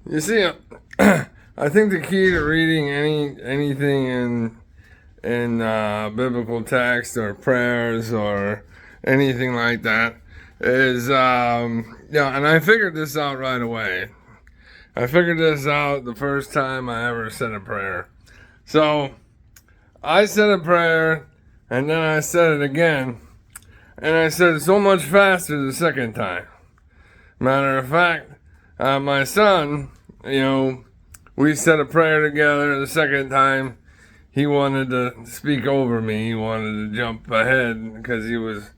You see, I think the key to reading anything in biblical text or prayers or anything like that is, and I figured this out right away. I figured this out the first time I ever said a prayer. So I said a prayer, and then I said it again, and I said it so much faster the second time. Matter of fact, my son, we said a prayer together. The second time, he wanted to speak over me. He wanted to jump ahead because he was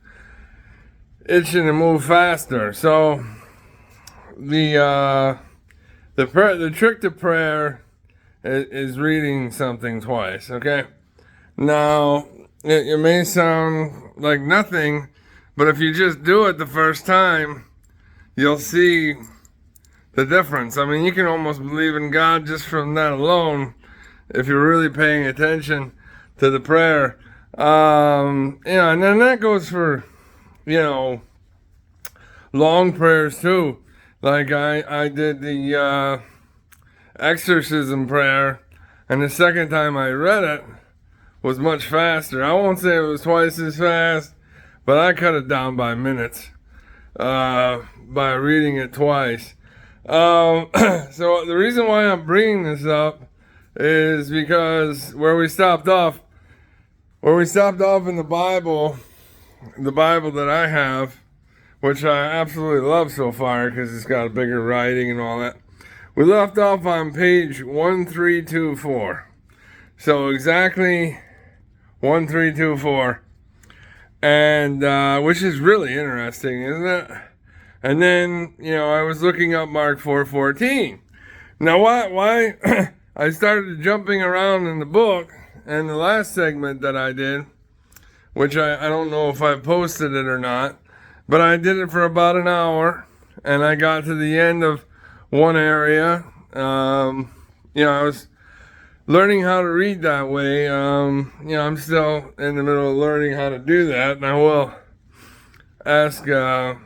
itching to move faster. So the trick to prayer is reading something twice. Okay. Now it may sound like nothing, but if you just do it the first time, you'll see the difference. I mean, you can almost believe in God just from that alone if you're really paying attention to the prayer. And then that goes for, long prayers too. Like I did the exorcism prayer, and the second time I read it was much faster. I won't say it was twice as fast, but I cut it down by minutes by reading it twice. So the reason why I'm bringing this up is because where we stopped off in the Bible that I have, which I absolutely love so far because it's got a bigger writing and all that. We left off on page 1324. So exactly 1324. And which is really interesting, isn't it? And then, I was looking up Mark 4:14. Now, why I started jumping around in the book, and the last segment that I did, which I don't know if I posted it or not, but I did it for about an hour, and I got to the end of one area. I was learning how to read that way. I'm still in the middle of learning how to do that, and I will ask a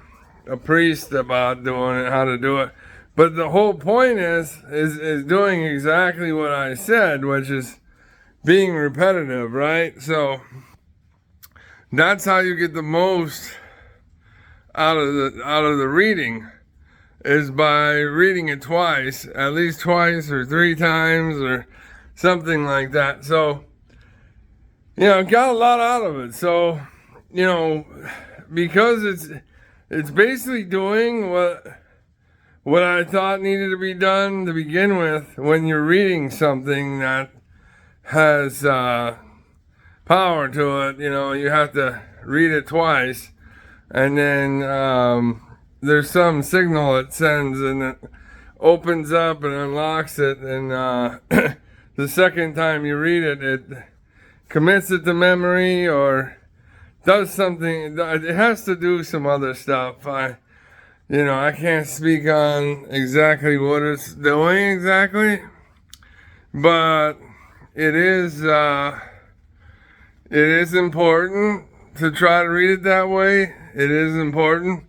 priest about doing it, how to do it. But the whole point is doing exactly what I said, which is being repetitive, right? So that's how you get the most out of the reading, is by reading it twice, at least twice or three times or something like that. So, got a lot out of it. So, because it's basically doing what I thought needed to be done to begin with when you're reading something that has power to it. You have to read it twice, and then there's some signal it sends, and it opens up and unlocks it, and the second time you read it, it commits it to memory or does something. It has to do some other stuff. I can't speak on exactly what it's doing exactly, but it is important to try to read it that way. It is important,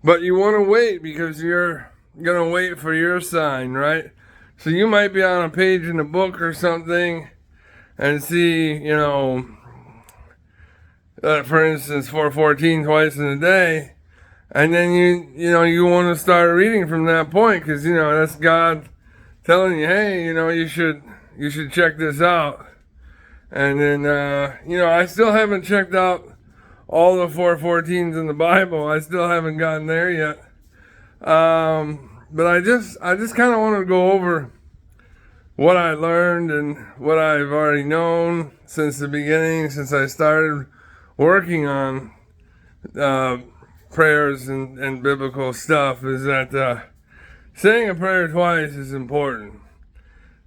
but you want to wait because you're gonna wait for your sign, right? So you might be on a page in a book or something and see, for instance, 4:14 twice in a day, and then you want to start reading from that point because that's God telling you, hey, you should check this out. And then I still haven't checked out all the 4:14s in the Bible. I still haven't gotten there yet. But I just kind of want to go over what I learned and what I've already known since the beginning, since I started working on prayers and biblical stuff, is that saying a prayer twice is important.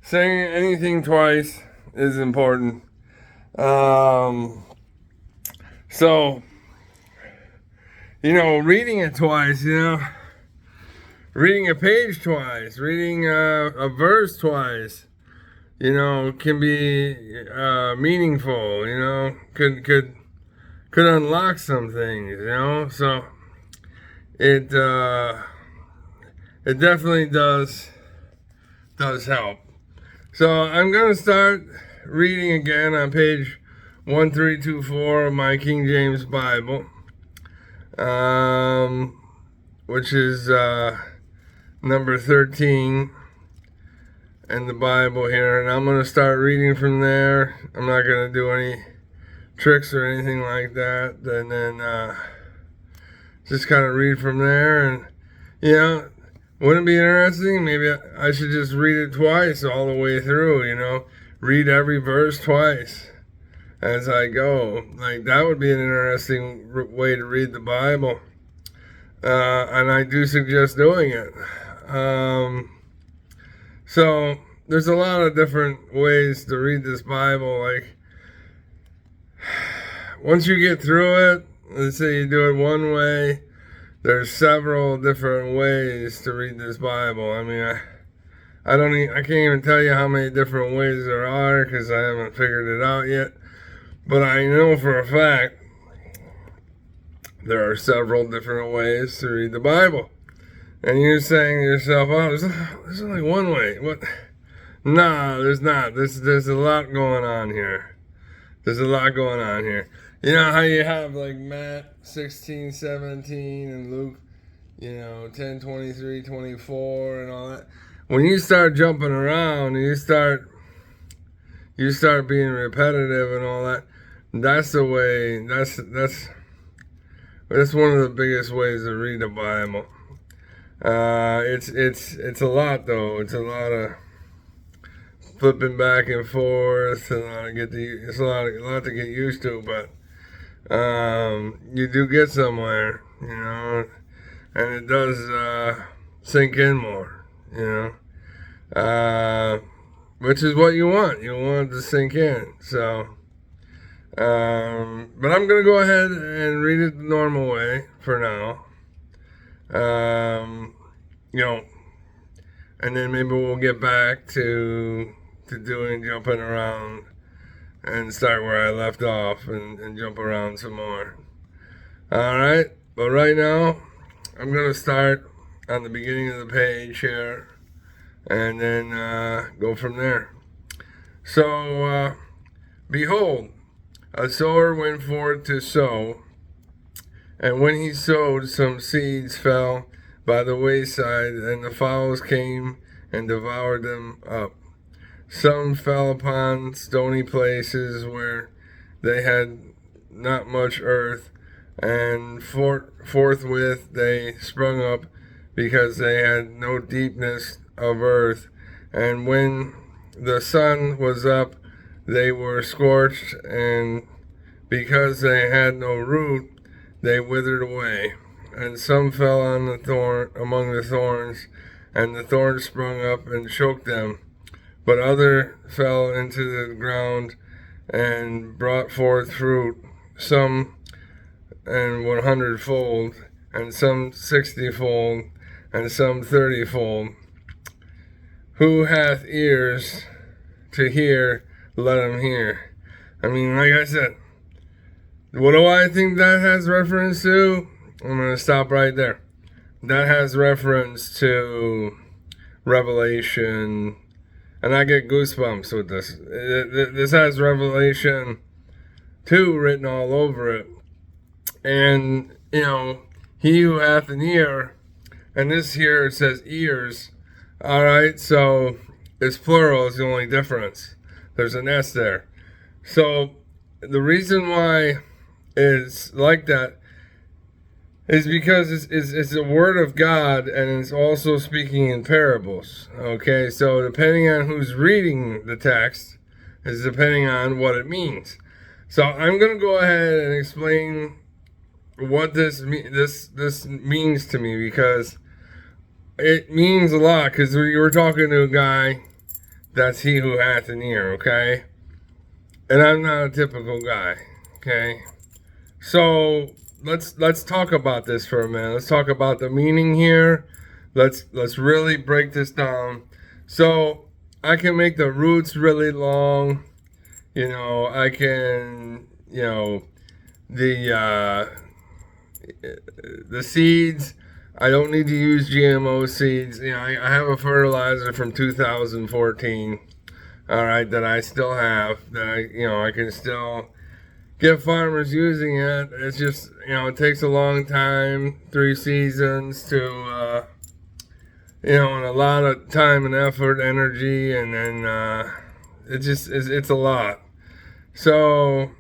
Saying anything twice is important. So, reading it twice, reading a page twice, reading a verse twice, can be meaningful, could unlock some things, so it definitely does does help. So I'm going to start reading again on page 1324 of my King James Bible, which is number 13 in the Bible here. And I'm going to start reading from there. I'm not going to do any tricks or anything like that. And then just kind of read from there. And, wouldn't it be interesting? Maybe I should just read it twice all the way through, read every verse twice as I go. Like, that would be an interesting way to read the Bible. And I do suggest doing it. So there's a lot of different ways to read this Bible. Like, once you get through it, let's say you do it one way, there's several different ways to read this Bible. I mean, I can't even tell you how many different ways there are because I haven't figured it out yet. But I know for a fact there are several different ways to read the Bible. And you're saying to yourself, oh, there's only one way. What? No, there's not. There's a lot going on here. There's a lot going on here. You know how you have like Matt 16:17 and Luke, 10:23-24 and all that. When you start jumping around and you start being repetitive and all that, that's the way. That's one of the biggest ways to read the Bible. It's a lot though. It's a lot of flipping back and forth, and it's a lot to get used to, but you do get somewhere, and it does sink in more, which is what you want. You want it to sink in. So, but I'm gonna go ahead and read it the normal way for now. And then maybe we'll get back to jumping around and start where I left off and jump around some more. Alright, but right now I'm going to start on the beginning of the page here and then go from there. So, behold, a sower went forth to sow, and when he sowed, some seeds fell by the wayside, and the fowls came and devoured them up. Some fell upon stony places where they had not much earth, and forthwith they sprung up, because they had no deepness of earth. And when the sun was up, they were scorched, and because they had no root, they withered away. And some fell on among the thorns, and the thorns sprung up and choked them. But other fell into the ground and brought forth fruit, some 100-fold, and some 60-fold, and some 30-fold. Who hath ears to hear, let him hear. I mean, like I said, what do I think that has reference to? I'm going to stop right there. That has reference to Revelation. And I get goosebumps with this. This has Revelation 2 written all over it. And, he who hath an ear, and this here it says ears. Alright, so it's plural is the only difference. There's an S there. So the reason why it's like that is because it's a word of God, and it's also speaking in parables. Okay, so depending on who's reading the text is depending on what it means. So I'm going to go ahead and explain what this means to me, because it means a lot. Because we were talking to a guy that's he who hath an ear. Okay, and I'm not a typical guy. Okay, so let's talk about this for a minute. Let's talk about the meaning here. Let's really break this down. So I can make the roots really long. I can, the seeds I don't need to use GMO seeds. You know, I have a fertilizer from 2014, all right, that I still have, that I can still get farmers using it. It's just, it takes a long time, 3 seasons to, and a lot of time and effort, energy, and then it's a lot. So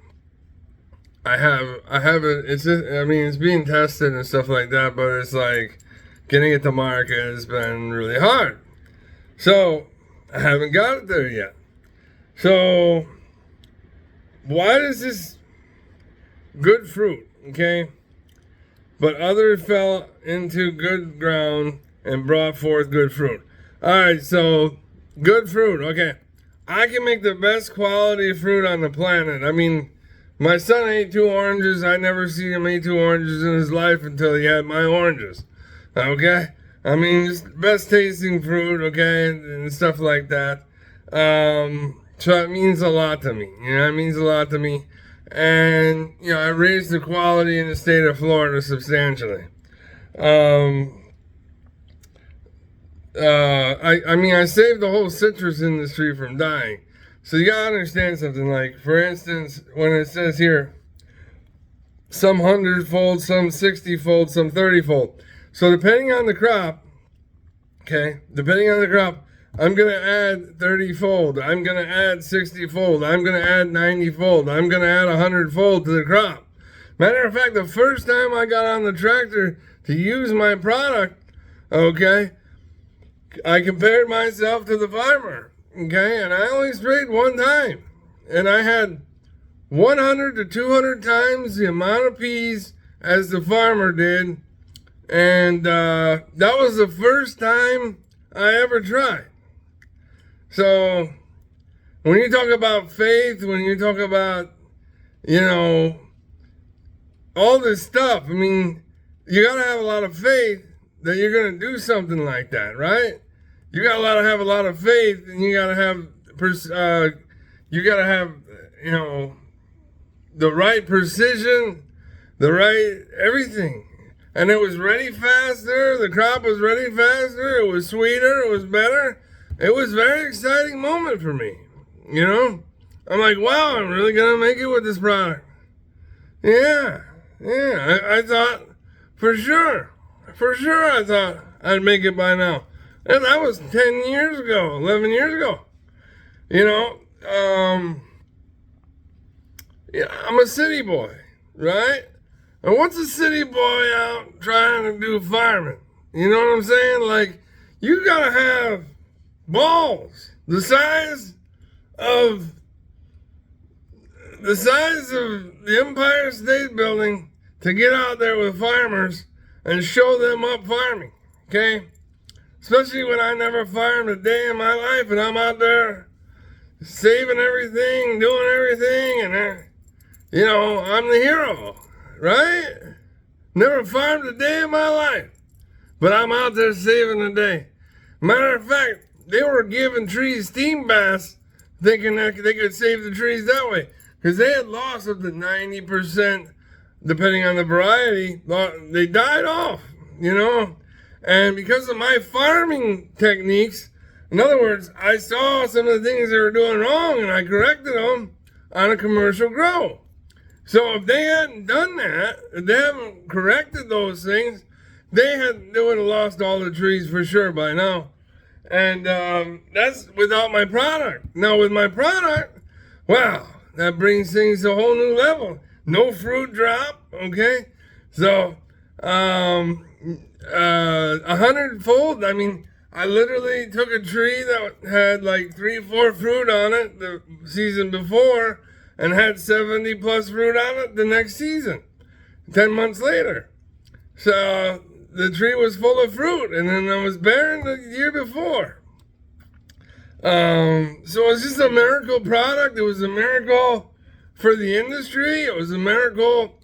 I have it. It's just, it's being tested and stuff like that, but it's like getting it to market has been really hard. So I haven't got it there yet. So why does this good fruit, okay, but others fell into good ground and brought forth good fruit? All right, so good fruit, okay. I can make the best quality fruit on the planet. My son ate 2 oranges. I never seen him eat 2 oranges in his life until he had my oranges. Okay? Just best tasting fruit, okay, and stuff like that. So it means a lot to me. It means a lot to me. And, I raised the quality in the state of Florida substantially. I saved the whole citrus industry from dying. So you gotta understand something. Like, for instance, when it says here, some 100-fold, some 60-fold, some 30-fold. So depending on the crop, I'm gonna add 30-fold. I'm gonna add 60-fold. I'm gonna add 90-fold. I'm gonna add 100-fold to the crop. Matter of fact, the first time I got on the tractor to use my product, okay, I compared myself to the farmer. Okay, and I only sprayed 1 time. And I had 100 to 200 times the amount of peas as the farmer did. And that was the first time I ever tried. So, when you talk about faith, when you talk about, all this stuff, you gotta have a lot of faith that you're gonna do something like that, right? You gotta have a lot of faith, and you gotta have, the right precision, the right everything. And it was ready faster. The crop was ready faster. It was sweeter. It was better. It was a very exciting moment for me. I'm like, wow, I'm really gonna make it with this product. Yeah. I thought for sure I thought I'd make it by now. And that was 10 years ago, 11 years ago. I'm a city boy, right? And what's a city boy out trying to do farming? You know what I'm saying? Like, you gotta have balls the size of the Empire State Building to get out there with farmers and show them up farming, okay? Especially when I never farmed a day in my life, and I'm out there saving everything, doing everything, and I'm the hero, right? Never farmed a day in my life, but I'm out there saving the day. Matter of fact, they were giving trees steam baths, thinking that they could save the trees that way, because they had lost up to 90%, depending on the variety. They died off, And because of my farming techniques, in other words, I saw some of the things they were doing wrong, and I corrected them on a commercial grow. So if they hadn't done that, if they haven't corrected those things, they would have lost all the trees for sure by now. And that's without my product. Now with my product, wow, that brings things to a whole new level. No fruit drop, okay? So, 100-fold. I literally took a tree that had like 3-4 fruit on it the season before, and had 70 plus fruit on it the next season, 10 months later. So the tree was full of fruit, and then it was barren the year before. So it's just a miracle product. It was a miracle for the industry. It was a miracle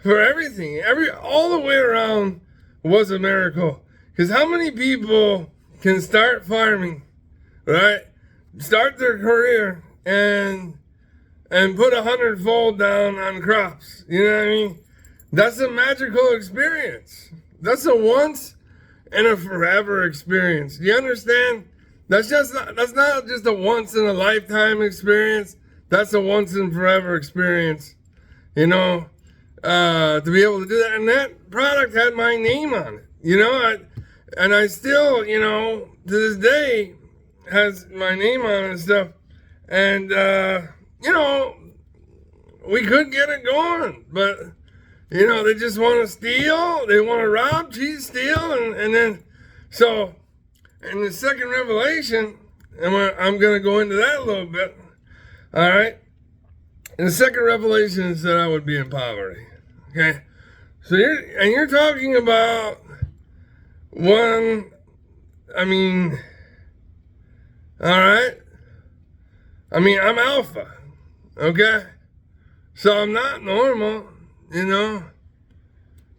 for everything. All the way around was a miracle. Because how many people can start farming, right? Start their career and put 100-fold down on crops. You know what I mean? That's a magical experience. That's a once and a forever experience. Do you understand? That's not just a once in a lifetime experience. That's a once and forever experience. You know, to be able to do that. And that product had my name on it. You know, I still, you know, to this day has my name on it and stuff. And, you know, we could get it going, but, you know, they just want to steal. They want to rob, cheat, steal. And then, so in the second revelation, and I'm going to go into that a little bit. All right. In the second revelation, it said I would be in poverty. Okay. So you're talking about one, I mean, all right. I mean, I'm alpha. Okay. So I'm not normal, you know,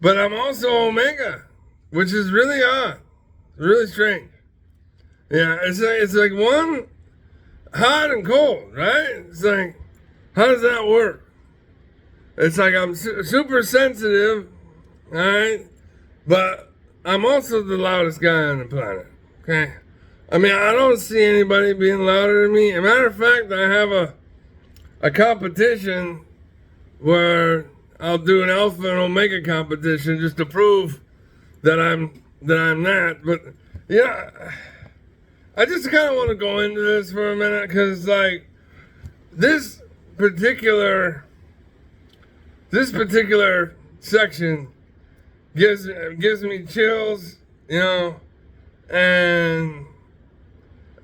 but I'm also omega, which is really odd, really strange. Yeah, it's like one hot and cold, right? It's like, how does that work? It's like I'm super sensitive, all right, but I'm also the loudest guy on the planet, okay? I mean, I don't see anybody being louder than me. As a matter of fact, I have a competition where I'll do an alpha and omega competition just to prove that I'm that. But yeah, I just kind of want to go into this for a minute because like this particular section gives me chills, you know, and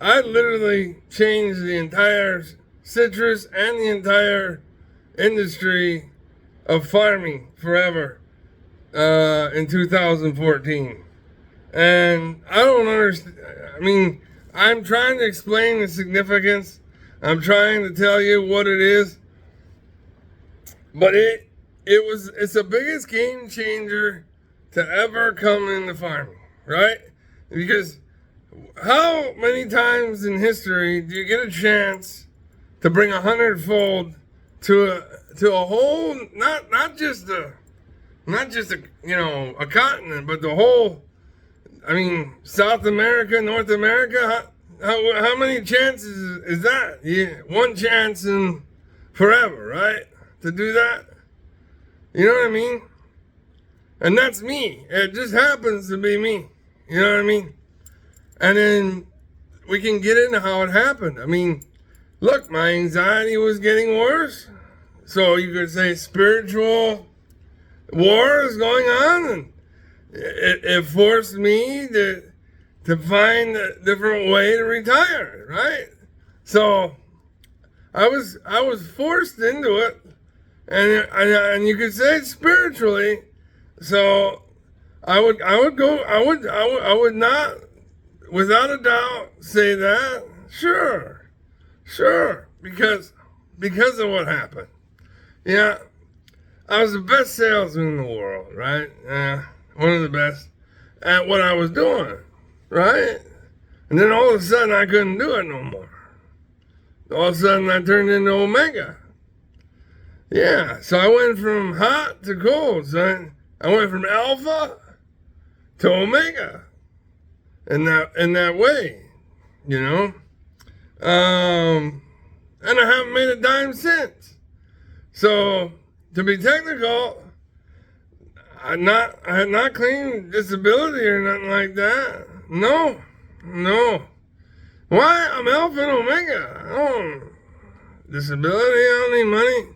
I literally changed the entire citrus and the entire industry of farming forever in 2014. And I don't understand. I mean, I'm trying to explain the significance. I'm trying to tell you what it is. But it's the biggest game changer to ever come into farming, right? Because how many times in history do you get a chance to bring 100-fold to a whole, not just a you know a continent, but the whole, I mean, South America, North America. How many chances is that? Yeah, one chance in forever, right? To do that, you know what I mean? And that's me. It just happens to be me. You know what I mean? And then we can get into how it happened. I mean, look, my anxiety was getting worse. So you could say spiritual war is going on, and it forced me to find a different way to retire, right? So I was forced into it, and you could say spiritually. So I would not, without a doubt, say that. Sure, because of what happened. Yeah, I was the best salesman in the world, right? Yeah, one of the best at what I was doing, right? And then all of a sudden I couldn't do it no more. All of a sudden I turned into Omega. Yeah, so I went from hot to cold, son. I went from Alpha to Omega in that way, you know? And I haven't made a dime since. So, to be technical, I had not claimed disability or nothing like that. No. Why? I'm Alpha and Omega. Oh, disability, I don't need money.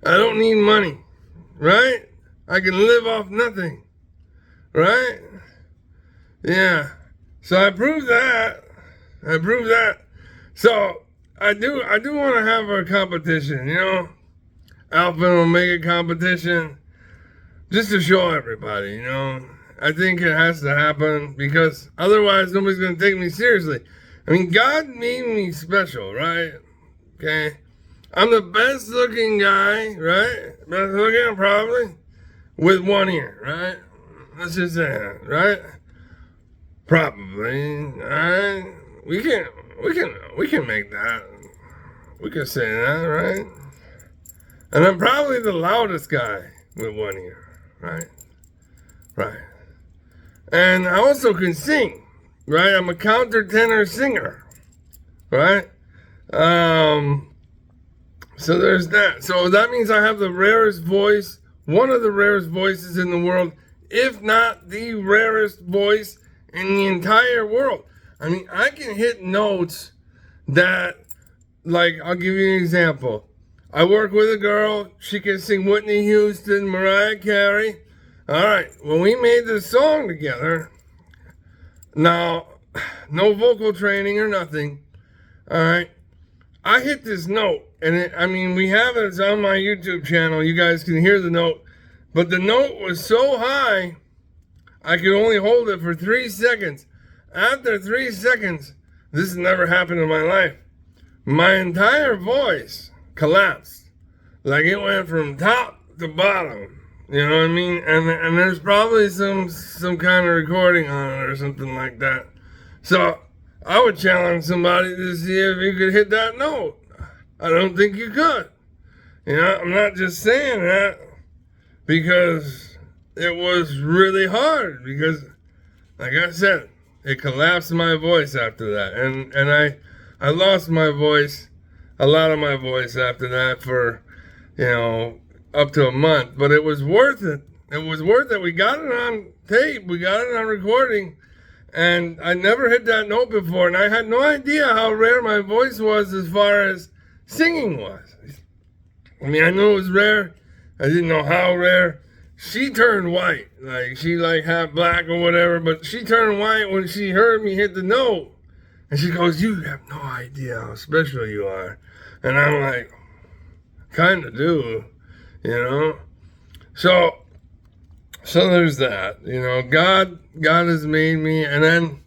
I don't need money, right? I can live off nothing, right? Yeah. So I proved that. So I do want to have a competition, you know, Alpha and Omega competition, just to show everybody, you know. I think it has to happen because otherwise nobody's going to take me seriously. I mean, God made me special, right? Okay. I'm the best looking guy, right? Best looking probably with one ear, right? Let's just say that, right? Probably, all right? We can make that. We can say that, right? And I'm probably the loudest guy with one ear, right? Right. And I also can sing, right? I'm a countertenor singer, right? So there's that. So that means I have the rarest voice, one of the rarest voices in the world, if not the rarest voice in the entire world. I mean, I can hit notes that, like, I'll give you an example. I work with a girl, she can sing Whitney Houston, Mariah Carey. All right, when we made this song together, now, no vocal training or nothing, all right, I hit this note, and we have it, it's on my YouTube channel, you guys can hear the note, but the note was so high, I could only hold it for 3 seconds. After 3 seconds, this has never happened in my life, my entire voice collapsed. Like it went from top to bottom. You know what I mean? And there's probably some kind of recording on it or something like that. So I would challenge somebody to see if you could hit that note. I don't think you could. You know, I'm not just saying that because it was really hard. Because, like I said, it collapsed my voice after that. And I lost my voice, a lot of my voice after that for, you know, up to a month, but it was worth it. It was worth it. We got it on tape. We got it on recording, and I never hit that note before, and I had no idea how rare my voice was as far as singing was. I mean, I knew it was rare. I didn't know how rare. She turned white, like she like half black or whatever, but she turned white when she heard me hit the note, and she goes, "You have no idea how special you are," and I'm like, "Kind of do." You know, so there's that. You know, God has made me, and then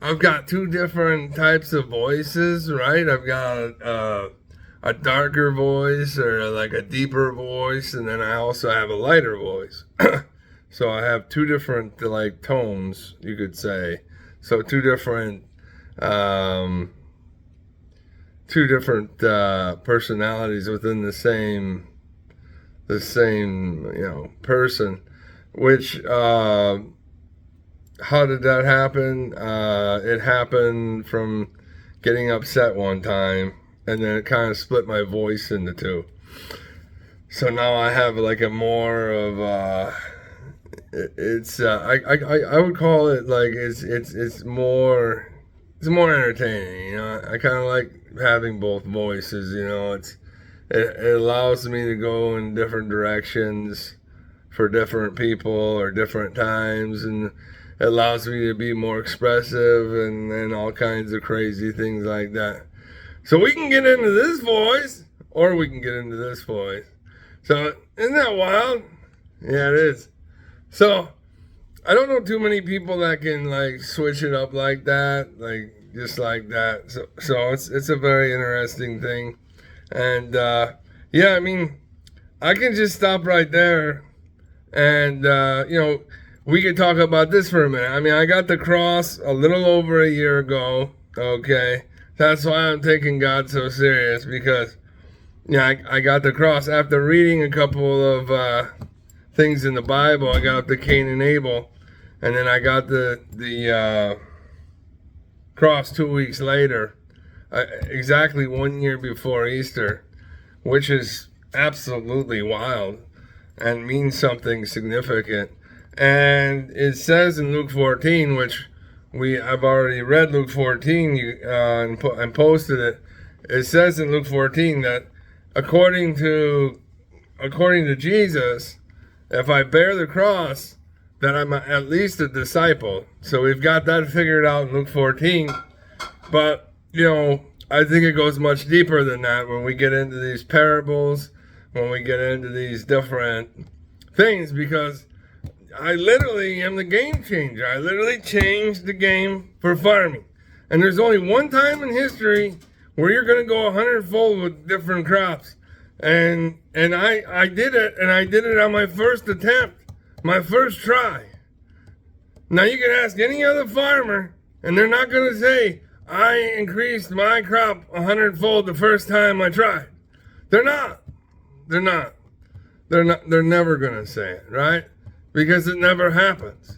I've got two different types of voices, right? I've got a darker voice or like a deeper voice, and then I also have a lighter voice. So I have two different like tones, you could say. So two different personalities within the same person, which how did that happen? It happened from getting upset one time, and then it kind of split my voice into two. So now I have like a more of I would call it like it's more entertaining. You know, I kind of like having both voices. You know, it allows me to go in different directions for different people or different times, and it allows me to be more expressive and all kinds of crazy things like that. So we can get into this voice, or we can get into this voice. So isn't that wild? Yeah, it is. So I don't know too many people that can like switch it up like that, like just like that. So it's a very interesting thing. And yeah, I mean, I can just stop right there, and you know, we could talk about this for a minute. I mean, I got the cross a little over a year ago. Okay, that's why I'm taking God so serious, because yeah, I got the cross after reading a couple of things in the Bible. I got up to Cain and Abel, and then I got the cross 2 weeks later. Exactly 1 year before Easter, which is absolutely wild and means something significant. And it says in Luke 14, which I've already read Luke 14 and posted it. It says in Luke 14 that according to Jesus, if I bear the cross, that I'm at least a disciple. So we've got that figured out in Luke 14. But you know, I think it goes much deeper than that when we get into these parables, when we get into these different things, because I literally am the game changer. I literally changed the game for farming. And there's only one time in history where you're going to go 100-fold with different crops. And I did it, and I did it on my first attempt, my first try. Now you can ask any other farmer, and they're not going to say, I increased my crop 100-fold the first time I tried. They're not. They're never going to say it, right? Because it never happens.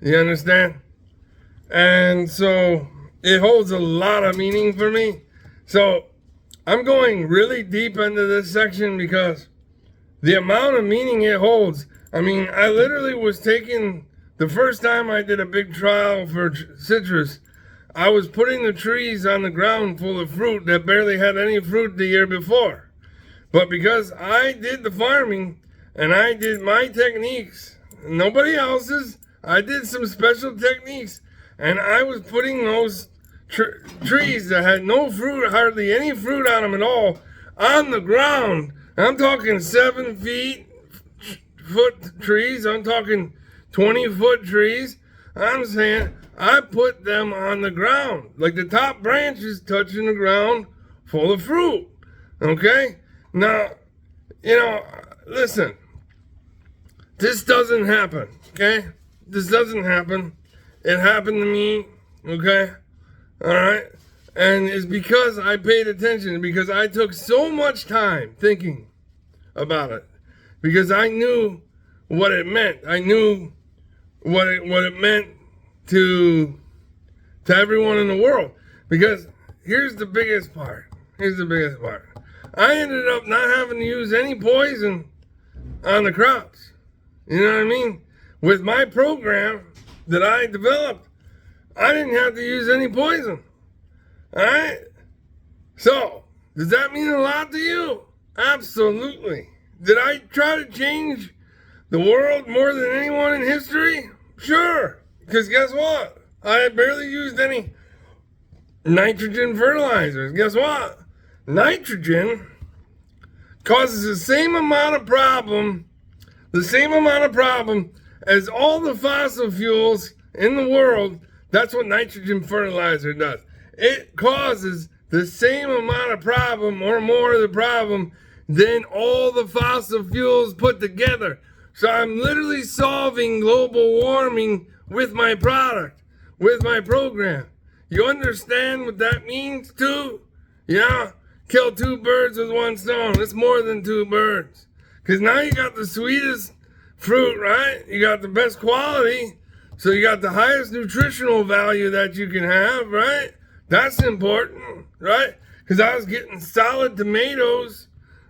You understand? And so it holds a lot of meaning for me. So I'm going really deep into this section because the amount of meaning it holds. I mean, I literally was taking, the first time I did a big trial for citrus, I was putting the trees on the ground full of fruit that barely had any fruit the year before. But because I did the farming and I did my techniques, nobody else's, I did some special techniques, and I was putting those trees that had no fruit, hardly any fruit on them at all, on the ground. I'm talking 7 foot trees. I'm talking 20-foot trees. I'm saying I put them on the ground, like the top branches touching the ground full of fruit. Okay? Now, listen, this doesn't happen. Okay? This doesn't happen. It happened to me. Okay? All right? And it's because I paid attention, because I took so much time thinking about it, because I knew what it meant. I knew what it meant to everyone in the world. Because here's the biggest part. I ended up not having to use any poison on the crops. You know what I mean? With my program that I developed, I didn't have to use any poison. All right? So, does that mean a lot to you? Absolutely. Did I try to change the world more than anyone in history? Sure. Because guess what? I barely used any nitrogen fertilizers. Guess what? Nitrogen causes the same amount of problem as all the fossil fuels in the world. That's what nitrogen fertilizer does. It causes the same amount of problem or more of the problem than all the fossil fuels put together. So I'm literally solving global warming with my product, with my program. You understand what that means too? Yeah? Kill 2 birds with 1 stone. It's more than 2 birds. Because now you got the sweetest fruit, right? You got the best quality. So you got the highest nutritional value that you can have, right? That's important, right? Because I was getting solid tomatoes,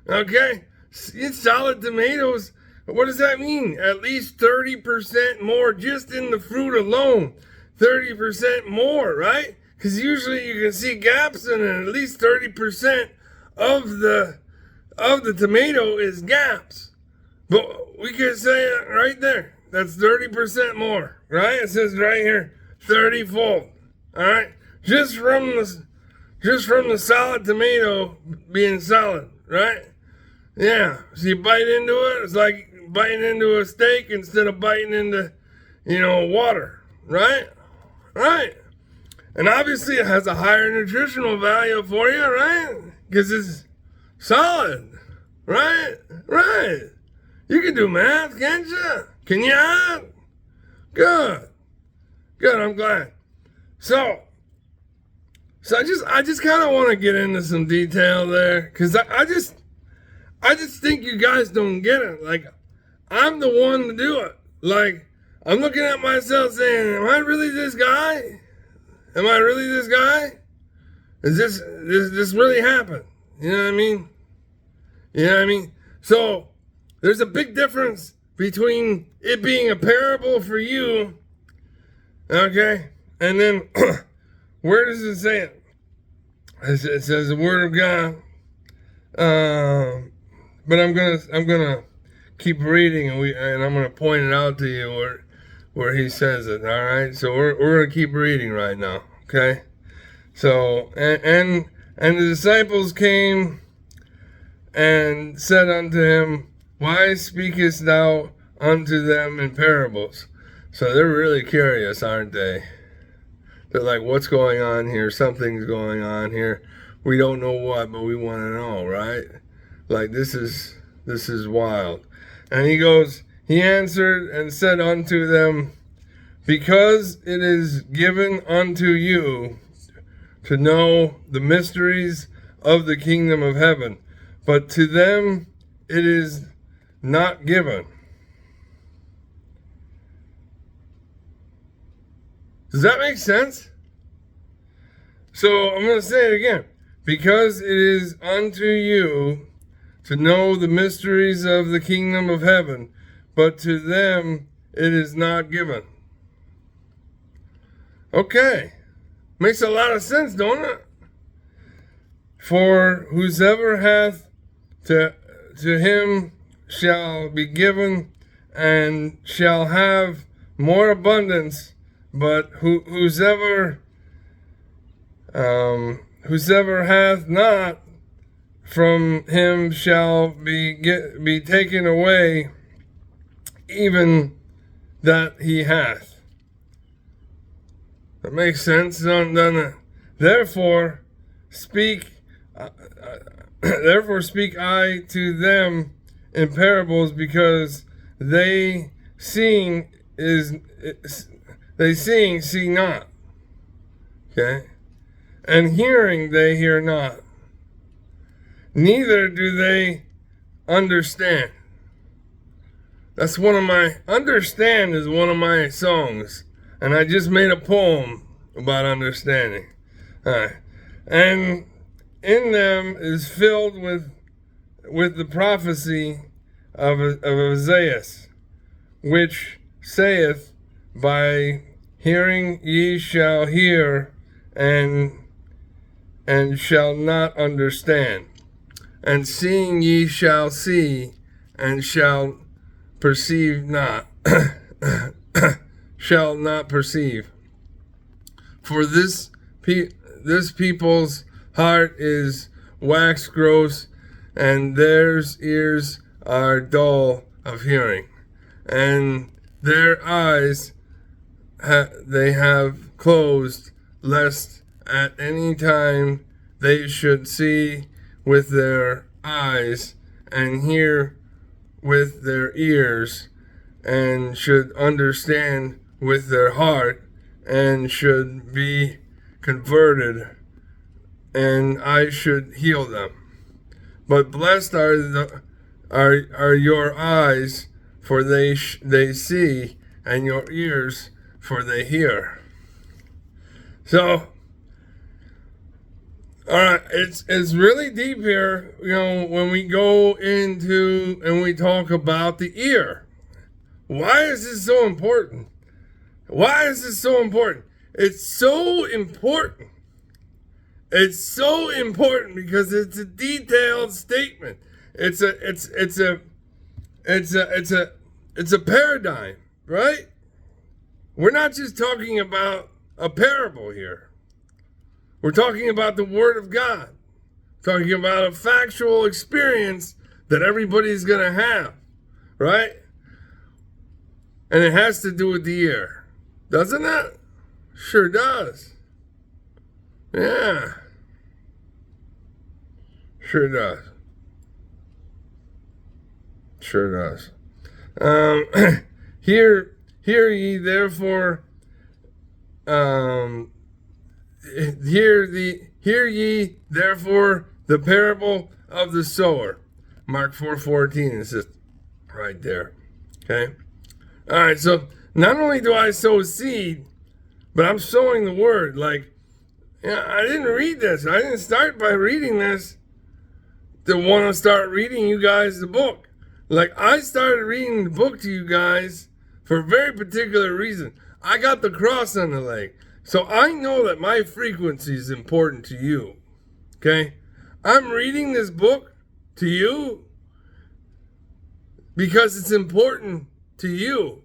okay? Solid tomatoes, what does that mean? At least 30% more just in the fruit alone. 30% more, right? Because usually you can see gaps in it. At least 30% of the tomato is gaps. But we can say it right there. That's 30% more, right? It says right here, 30-fold. All right, just from the solid tomato being solid, right? Yeah. So you bite into it. It's like biting into a steak instead of biting into, water, right? Right. And obviously it has a higher nutritional value for you, right? Because it's solid, right? Right. You can do math, can't you? Can you? Good. Good, I'm glad. So I just kind of want to get into some detail there, because I just think you guys don't get it. Like, I'm the one to do it. Like, I'm looking at myself saying, am I really this guy? Am I really this guy? Is this really happen? You know what I mean? You know what I mean? So, there's a big difference between it being a parable for you, okay, and then where does it say it? It says the Word of God. But I'm gonna keep reading, and I'm gonna point it out to you where he says it. All right, so we're gonna keep reading right now, okay? So and the disciples came and said unto him, why speakest thou unto them in parables? So they're really curious, aren't they? They're like, what's going on here? Something's going on here. We don't know what, but we want to know, right? Like, this is wild. And he answered and said unto them, because it is given unto you to know the mysteries of the kingdom of heaven, but to them it is not given. Does that make sense? So I'm going to say it again. Because it is unto you to know the mysteries of the kingdom of heaven, but to them it is not given. Okay. Makes a lot of sense, don't it? For whosoever hath, to him shall be given, and shall have more abundance, but whosoever hath not, from him shall be taken away even that he hath. That makes sense, doesn't it? Therefore speak I to them in parables, because they see not. Okay? And hearing they hear not, neither do they understand. That's understand is one of my songs, and I just made a poem about understanding. All right. And in them is filled with the prophecy of Isaiah, which saith, by hearing ye shall hear, and shall not understand, and seeing ye shall see, and shall perceive not, shall not perceive. For this people's heart is wax gross, and their ears are dull of hearing, and their eyes they have closed, lest at any time they should see with their eyes, and hear with their ears, and should understand with their heart, and should be converted, and I should heal them. But blessed are your eyes, for they see, and your ears, for they hear. So, all right, it's really deep here, when we go into and we talk about the ear. Why is this so important? Why is this so important? It's so important. It's so important because it's a detailed statement. It's a paradigm, right? We're not just talking about a parable here. We're talking about the Word of God. Talking about a factual experience that everybody's going to have, right? And it has to do with the ear. Doesn't it? Sure does. Yeah. Sure does. Sure does. Hear ye therefore, hear ye therefore the parable of the sower. Mark 4:14 is just right there. Okay. All right. So not only do I sow seed, but I'm sowing the word. I didn't read this. I didn't start by reading this to want to start reading you guys the book. I started reading the book to you guys for a very particular reason. I got the cross on the leg. So I know that my frequency is important to you. Okay? I'm reading this book to you because it's important to you.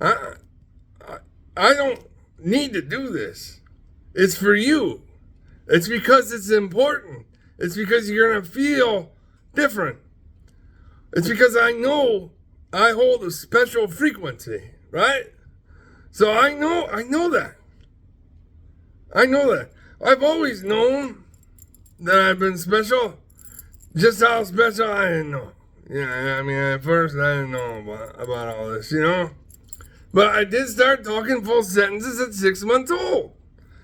I don't need to do this. It's for you. It's because it's important. It's because you're going to feel different. It's because I know I hold a special frequency, right? So I know that. I know that. I've always known that I've been special. Just how special, I didn't know. Yeah, I mean, at first I didn't know about all this, But I did start talking full sentences at 6 months old.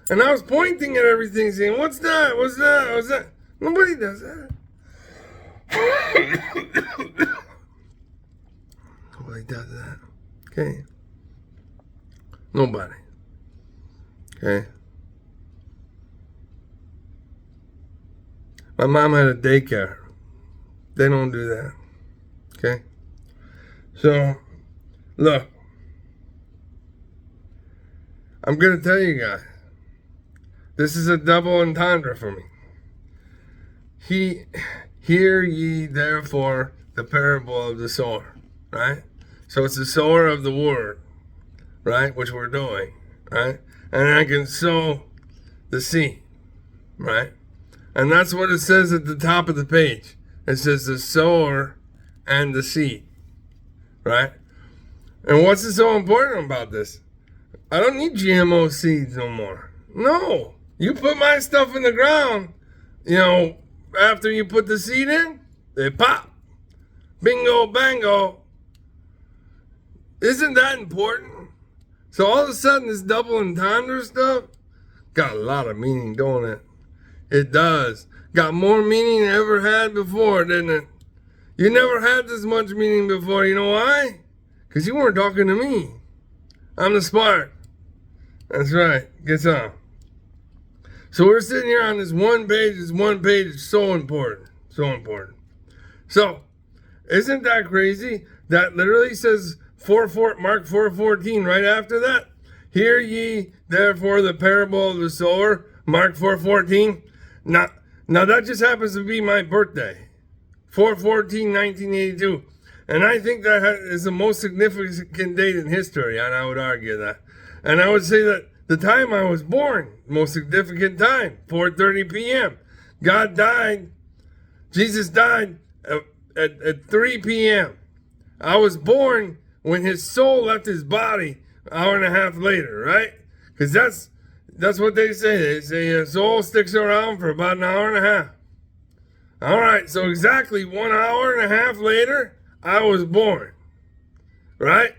And I was pointing at everything, saying, what's that? What's that? What's that? Nobody does that. Nobody does that. Okay? Nobody. Okay. My mom had a daycare. They don't do that. Okay. So, look. I'm going to tell you guys. This is a double entendre for me. Hear ye therefore the parable of the sower, right? So it's the sower of the word, right? Which we're doing, right? And I can sow the seed, right? And that's what it says at the top of the page. It says the sower and the seed, right? And what's so important about this? I don't need GMO seeds no more. No. You put my stuff in the ground, after you put the seed in, they pop. Bingo, bango. Isn't that important? So all of a sudden, this double entendre stuff got a lot of meaning, don't it? It does. Got more meaning than it ever had before, didn't it? You never had this much meaning before. You know why? Because you weren't talking to me. I'm the spark. That's right. Get some. So we're sitting here on this one page. This one page is so important. So important. So, isn't that crazy? That literally says Mark 4:14 right after that. Hear ye therefore the parable of the sower. Mark 4:14. Now that just happens to be my birthday. 4/14/1982. And I think that is the most significant date in history, and I would argue that. And I would say that the time I was born, most significant time, 4:30 p.m. God died, Jesus died at 3 p.m. I was born when his soul left his body an hour and a half later, right? Because that's what they say. They say a soul sticks around for about an hour and a half. All right, so exactly 1 hour and a half later, I was born, right?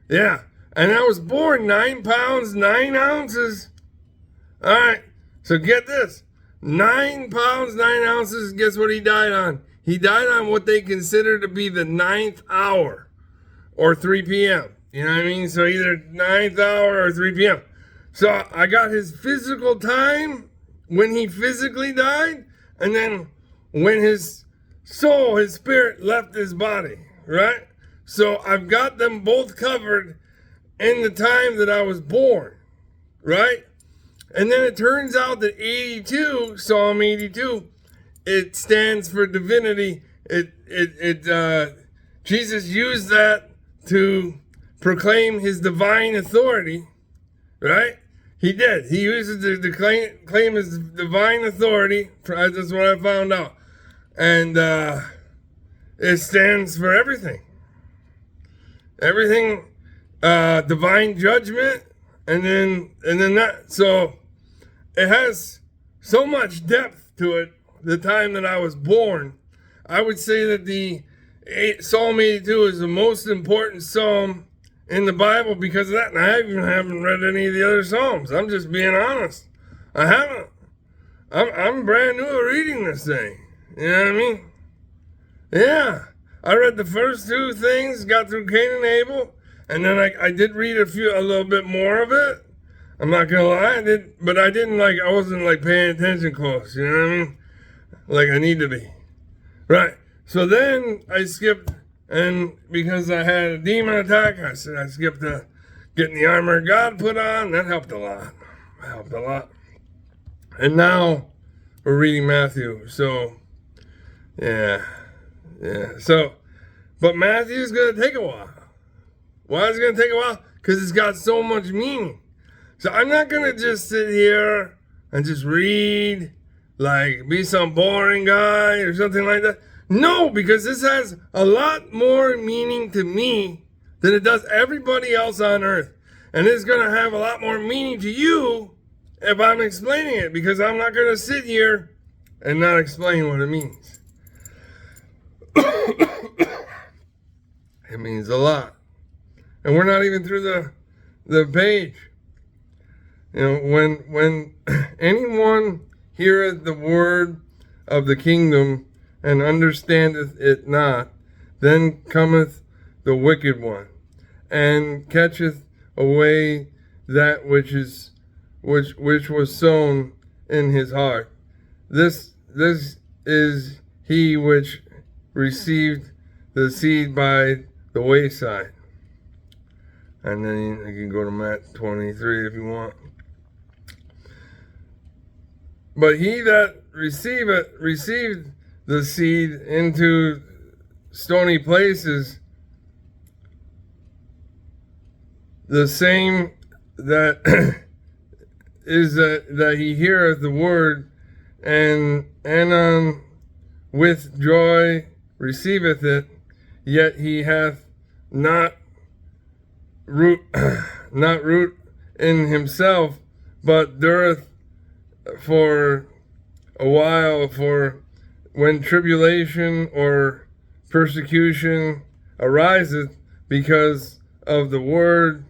Yeah. And I was born 9 pounds, 9 ounces. All right. So get this. 9 pounds, 9 ounces. Guess what he died on? He died on what they consider to be the 9th hour or 3 p.m. You know what I mean? So either 9th hour or 3 p.m. So I got his physical time when he physically died. And then when his soul, his spirit left his body. Right? So I've got them both covered in the time that I was born, right? And then it turns out that 82, Psalm 82, it stands for divinity. Jesus used that to proclaim his divine authority, right? He did. He used it to claim his divine authority. That's what I found out. And it stands for everything. Everything. Divine judgment, and then that. So it has so much depth to it. The time that I was born, I would say that the Psalm 82 is the most important psalm in the Bible because of that. And I even haven't read any of the other psalms. I'm just being honest. I haven't. I'm brand new at reading this thing. You know what I mean? Yeah. I read the first 2 things, got through Cain and Abel. And then I did read a little bit more of it. I'm not gonna lie, I wasn't paying attention close, you know what I mean? Like I need to be. Right. So then I skipped, and because I had a demon attack, I skipped getting the armor of God put on. That helped a lot. And now we're reading Mathew. So, yeah. So, but Matthew's gonna take a while. Why is it going to take a while? Because it's got so much meaning. So I'm not going to just sit here and just read, be some boring guy or something like that. No, because this has a lot more meaning to me than it does everybody else on earth. And it's going to have a lot more meaning to you if I'm explaining it, because I'm not going to sit here and not explain what it means. It means a lot. And we're not even through the page. When anyone heareth the word of the kingdom and understandeth it not, then cometh the wicked one, and catcheth away that which which was sown in his heart. This is he which received the seed by the wayside. And then you can go to Matt 23 if you want. But he that received the seed into stony places, the same that is that he heareth the word, and with joy receiveth it, yet he hath not root in himself, but dureth for a while. For when tribulation or persecution ariseth because of the word,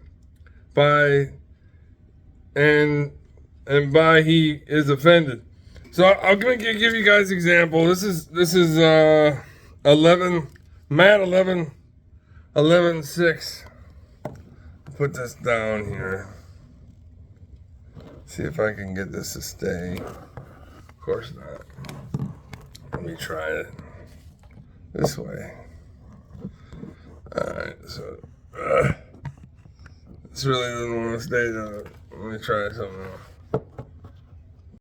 by he is offended. So I'm going to give you guys an example. This is 11 Matt 11:6. Put this down here. See if I can get this to stay. Of course not. Let me try it this way. Alright, so this really doesn't want to stay though. Let me try something else.